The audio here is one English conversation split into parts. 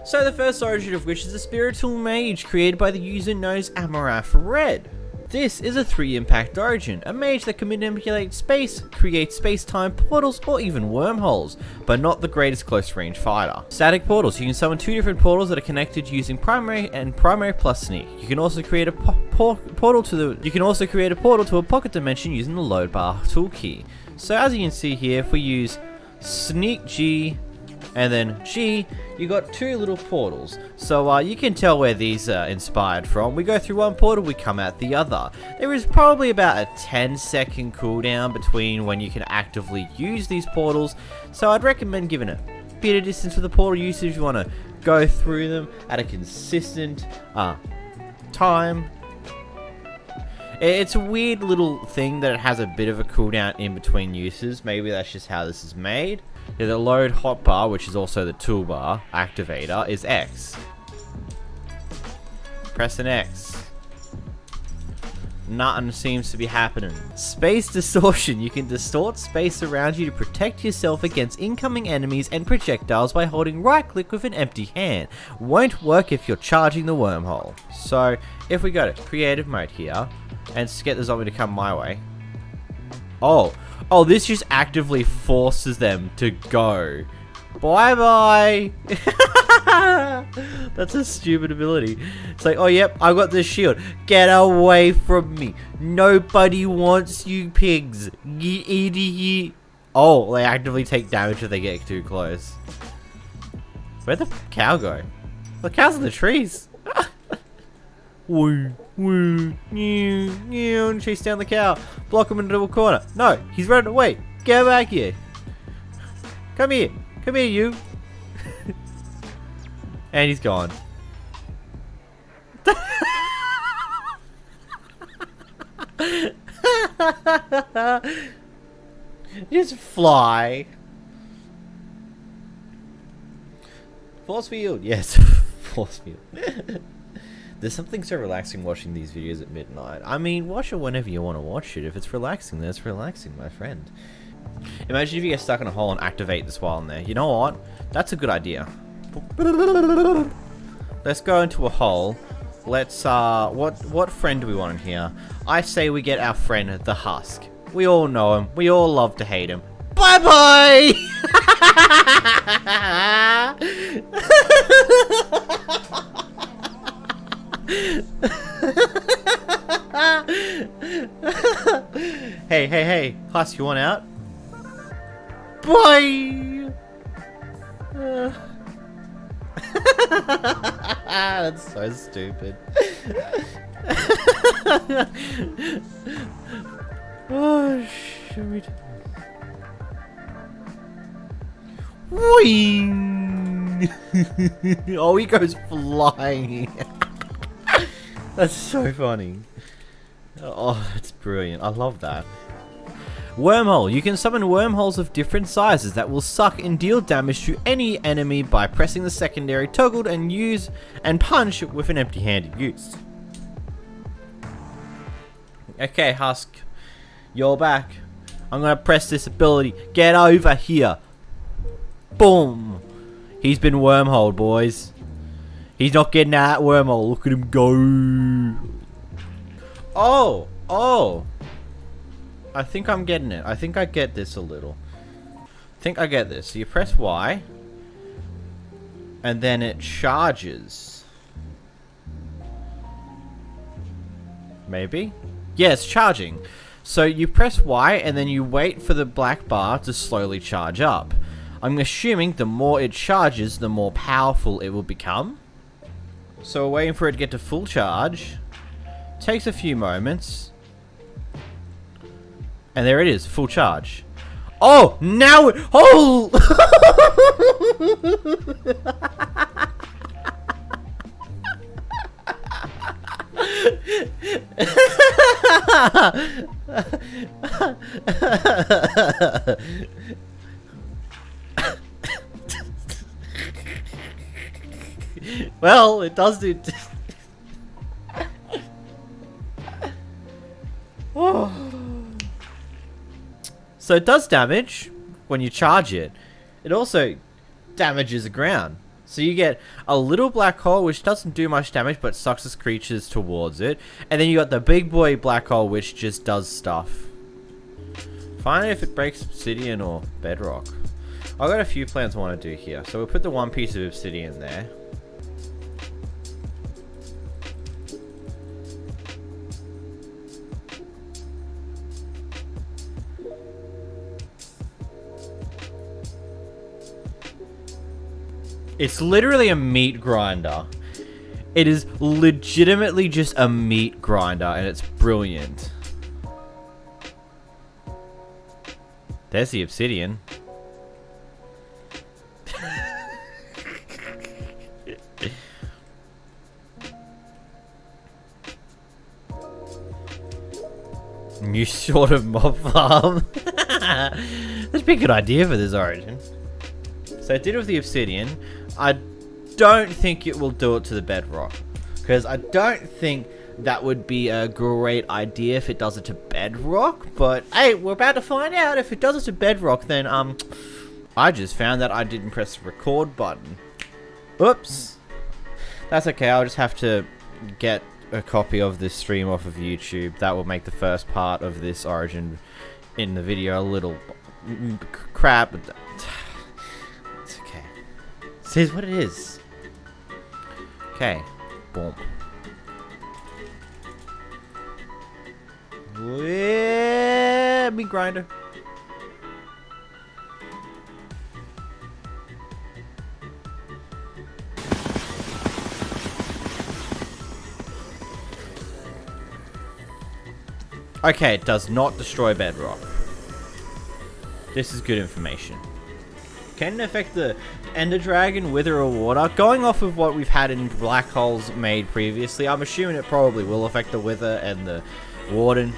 So the first origin of which is the Spatial Mage, created by the user known as Amarath Red. This is a 3-impact origin, a mage that can manipulate space, create space-time portals, or even wormholes, but not the greatest close-range fighter. Static portals. You can summon 2 different portals that are connected using primary and primary plus sneak. You can also create a portal to a pocket dimension using the load bar toolkey. So as you can see here, if we use sneak G and then G, you got 2 little portals. So you can tell where these are inspired from. We go through one portal, we come out the other. There is probably about a 10-second cooldown between when you can actively use these portals. So I'd recommend giving a bit of distance to the portal usage if you want to go through them at a consistent time. It's a weird little thing that it has a bit of a cooldown in between uses. Maybe that's just how this is made. Yeah, the load hotbar, which is also the toolbar activator, is X. Press an X. Nothing seems to be happening. Space Distortion. You can distort space around you to protect yourself against incoming enemies and projectiles by holding right click with an empty hand. Won't work if you're charging the wormhole. So, if we go to creative mode here, and get the zombie to come my way. Oh, this just actively forces them to go. Bye-bye. That's a stupid ability. It's like, oh, yep, I got this shield. Get away from me. Nobody wants you pigs. Oh, they actively take damage if they get too close. Where'd the cow go? The cow's in the trees. Woo, woo, new, chase down the cow. Block him into a corner. No, he's running away. Get back here. Come here, you. And he's gone. Just fly. Force field, yes, force field. There's something so relaxing watching these videos at midnight. I mean, watch it whenever you want to watch it. If it's relaxing, then it's relaxing, my friend. Imagine if you get stuck in a hole and activate this while in there. You know what? That's a good idea. Let's go into a hole. Let's, what friend do we want in here? I say we get our friend, the Husk. We all know him. We all love to hate him. Bye-bye! Hey, Husk, you want out? Bye! That's so stupid. Oh, should we... Whee! Oh, he goes flying. That's so funny. Oh, that's brilliant. I love that. Wormhole. You can summon wormholes of different sizes that will suck and deal damage to any enemy by pressing the secondary toggled and use and punch with an empty-handed use. Okay, Husk. You're back. I'm gonna press this ability. Get over here. Boom. He's been wormholed, boys. He's not getting out of that wormhole. Look at him go. Oh. I think I'm getting it. I think I get this a little. I think I get this. So you press Y. And then it charges. Maybe? Yeah, it's charging. So you press Y and then you wait for the black bar to slowly charge up. I'm assuming the more it charges, the more powerful it will become. So we're waiting for it to get to full charge. Takes a few moments. And there it is, full charge. Oh, now it... Oh! Well, it does do... Oh. So it does damage when you charge it. It also damages the ground. So you get a little black hole which doesn't do much damage but sucks its creatures towards it. And then you got the big boy black hole which just does stuff. Find if it breaks obsidian or bedrock. I've got a few plans I want to do here. So we'll put the one piece of obsidian there. It's literally a meat grinder. It is legitimately just a meat grinder, and it's brilliant. There's the obsidian. New sort of mob farm. That'd be a good idea for this origin. So I did it with the obsidian. I don't think it will do it to the bedrock, because I don't think that would be a great idea if it does it to bedrock. But hey, we're about to find out. If it does it to bedrock, then I just found that I didn't press the record button. Oops. That's okay. I'll just have to get a copy of this stream off of YouTube. That will make the first part of this origin in the video a little crap. It's okay. It is what it is. Okay. Boom. Let me grinder. Okay, it does not destroy bedrock. This is good information. Can it affect the Ender Dragon, Wither, or Water? Going off of what we've had in Black Holes made previously, I'm assuming it probably will affect the Wither and the Warden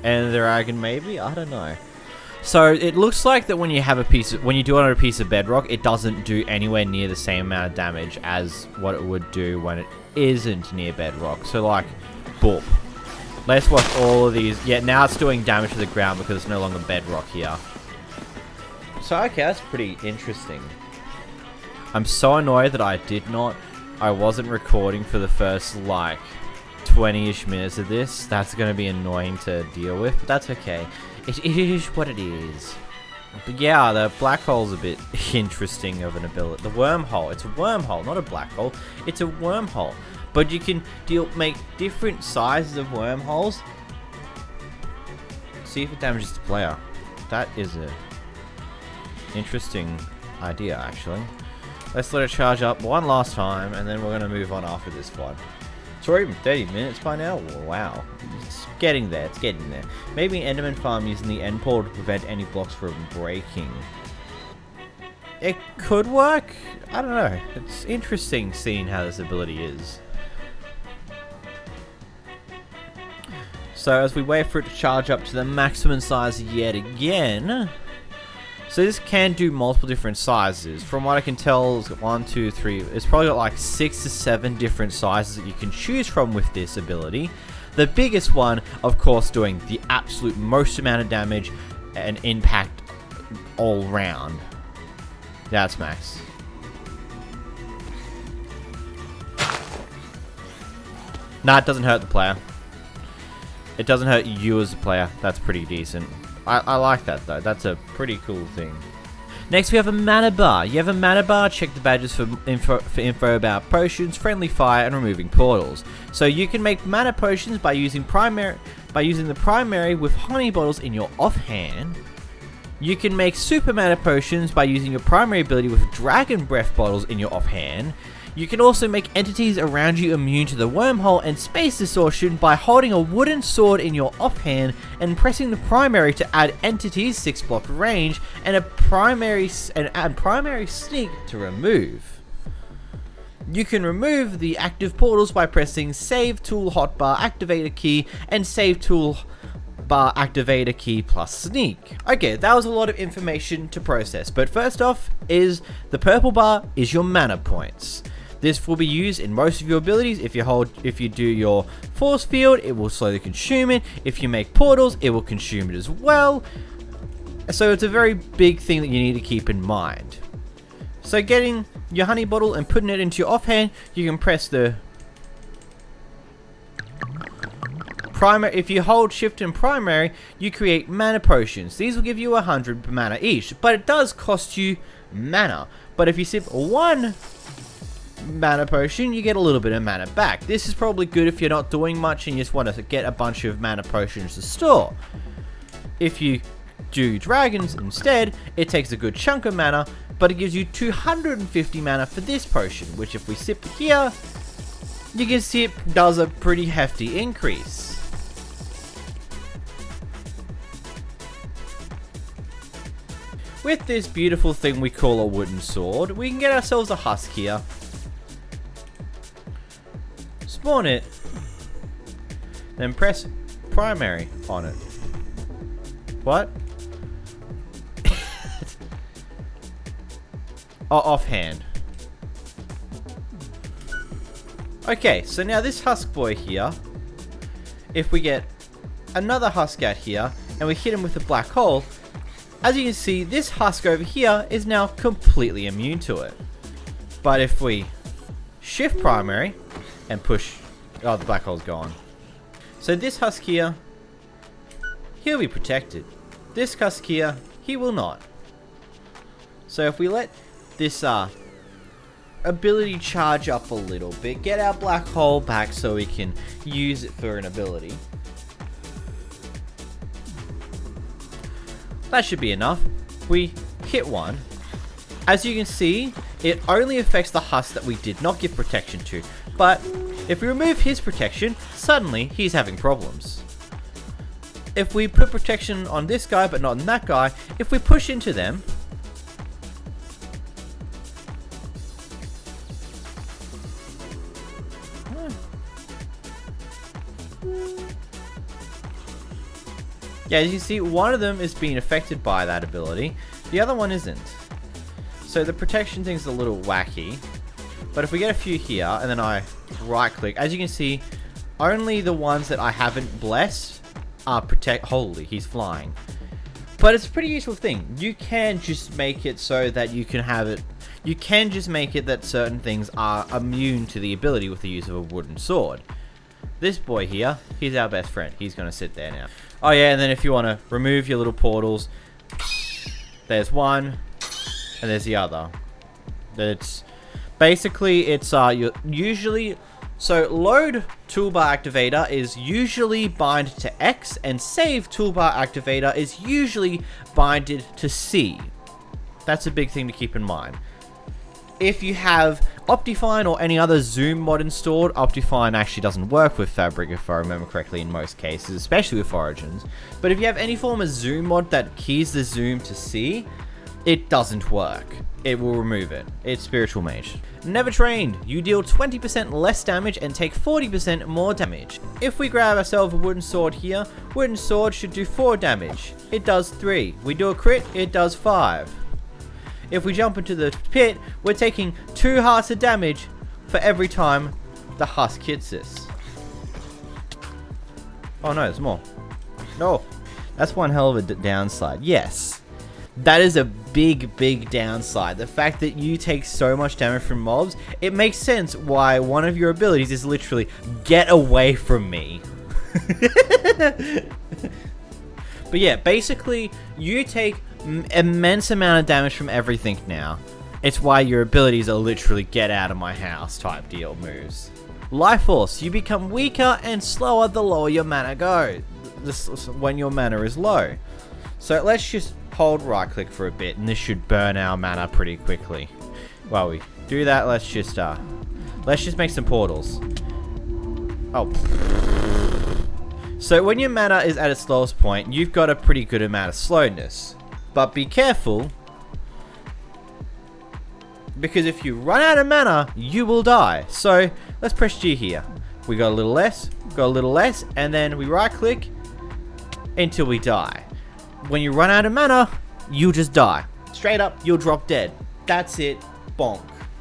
and the Dragon, maybe? I don't know. So it looks like that when you have a piece of, when you do it on a piece of bedrock, it doesn't do anywhere near the same amount of damage as what it would do when it isn't near bedrock. So like, boom. Let's watch all of these. Yeah, now it's doing damage to the ground because it's no longer bedrock here. So, okay, that's pretty interesting. I'm so annoyed that I wasn't recording for the first, like, 20-ish minutes of this. That's going to be annoying to deal with, but that's okay. It is what it is. But yeah, the black hole's a bit interesting of an ability. The wormhole. It's a wormhole, not a black hole. It's a wormhole. But you can make different sizes of wormholes. See if it damages the player. That is a interesting idea, actually. Let's let it charge up one last time, and then we're going to move on after this one. It's already been 30 minutes by now. Wow. It's getting there. It's getting there. Maybe an Enderman farm using the end portal to prevent any blocks from breaking. It could work. I don't know. It's interesting seeing how this ability is. So as we wait for it to charge up to the maximum size yet again. So this can do multiple different sizes. From what I can tell, it's got 1, 2, 3. It's probably got like 6 to 7 different sizes that you can choose from with this ability. The biggest one, of course, doing the absolute most amount of damage and impact all round. That's max. Nah, it doesn't hurt the player. It doesn't hurt you as a player. That's pretty decent. I like that though. That's a pretty cool thing. Next we have a mana bar. You have a mana bar. Check the badges for info about potions, friendly fire, and removing portals. So you can make mana potions by using the primary with honey bottles in your offhand. You can make super mana potions by using your primary ability with dragon breath bottles in your offhand. You can also make entities around you immune to the wormhole and space distortion by holding a wooden sword in your offhand and pressing the primary to add entities 6 block range and add primary sneak to remove. You can remove the active portals by pressing save tool hotbar activator key and save tool bar activator key plus sneak. Okay, that was a lot of information to process, but first off is the purple bar is your mana points. This will be used in most of your abilities. If you do your force field, it will slowly consume it. If you make portals, it will consume it as well. So it's a very big thing that you need to keep in mind. So getting your honey bottle and putting it into your offhand, you can press the primary. If you hold shift and primary, you create mana potions. These will give you 100 mana each, but it does cost you mana. But if you sip one mana potion, you get a little bit of mana back. This is probably good if you're not doing much and you just want to get a bunch of mana potions to store. If you do dragons instead, it takes a good chunk of mana, but it gives you 250 mana for this potion, which if we sip here, you can see it does a pretty hefty increase. With this beautiful thing we call a wooden sword, we can get ourselves a husk here. Spawn it, then press primary on it. What? Oh, offhand. Okay, so now this husk boy here, if we get another husk out here and we hit him with a black hole, as you can see, this husk over here is now completely immune to it. But if we shift primary and push, oh, the black hole's gone. So this husk here, he'll be protected. This husk here, he will not. So if we let this ability charge up a little bit, get our black hole back so we can use it for an ability. That should be enough. We hit one. As you can see, it only affects the husk that we did not give protection to. But if we remove his protection, suddenly he's having problems. If we put protection on this guy but not on that guy, if we push into them, yeah, as you see, one of them is being affected by that ability, the other one isn't. So the protection thing's a little wacky. But if we get a few here, and then I right click, as you can see, only the ones that I haven't blessed are protect. Holy, he's flying. But it's a pretty useful thing. You can just make it so that you can have it. You can just make it that certain things are immune to the ability with the use of a wooden sword. This boy here, he's our best friend. He's going to sit there now. Oh yeah, and then if you want to remove your little portals, there's one, and there's the other. It's basically, it's usually, so load toolbar activator is usually bind to X, and save toolbar activator is usually binded to C. That's a big thing to keep in mind. If you have Optifine or any other zoom mod installed, Optifine actually doesn't work with Fabric if I remember correctly in most cases, especially with Origins. But if you have any form of zoom mod that keys the zoom to C, it doesn't work. It will remove it. It's Spatial Mage. Never trained. You deal 20% less damage and take 40% more damage. If we grab ourselves a wooden sword here, wooden sword should do 4 damage. It does 3. We do a crit, it does 5. If we jump into the pit, we're taking 2 hearts of damage for every time the husk hits us. Oh no, there's more. No, that's one hell of a downside. Yes, that is a big downside. The fact that you take so much damage from mobs, it makes sense why one of your abilities is literally get away from me. But yeah, basically you take immense amount of damage from everything now. It's why your abilities are literally get out of my house type deal moves. Life Force, you become weaker and slower the lower your mana goes. When your mana is low. So let's just hold right click for a bit and this should burn our mana pretty quickly. While we do that, let's just make some portals. Oh. So when your mana is at its lowest point, you've got a pretty good amount of slowness. But be careful, because if you run out of mana, you will die. So let's press G here. We got a little less, and then we right click until we die. When you run out of mana, you just die. Straight up, you'll drop dead. That's it. Bonk.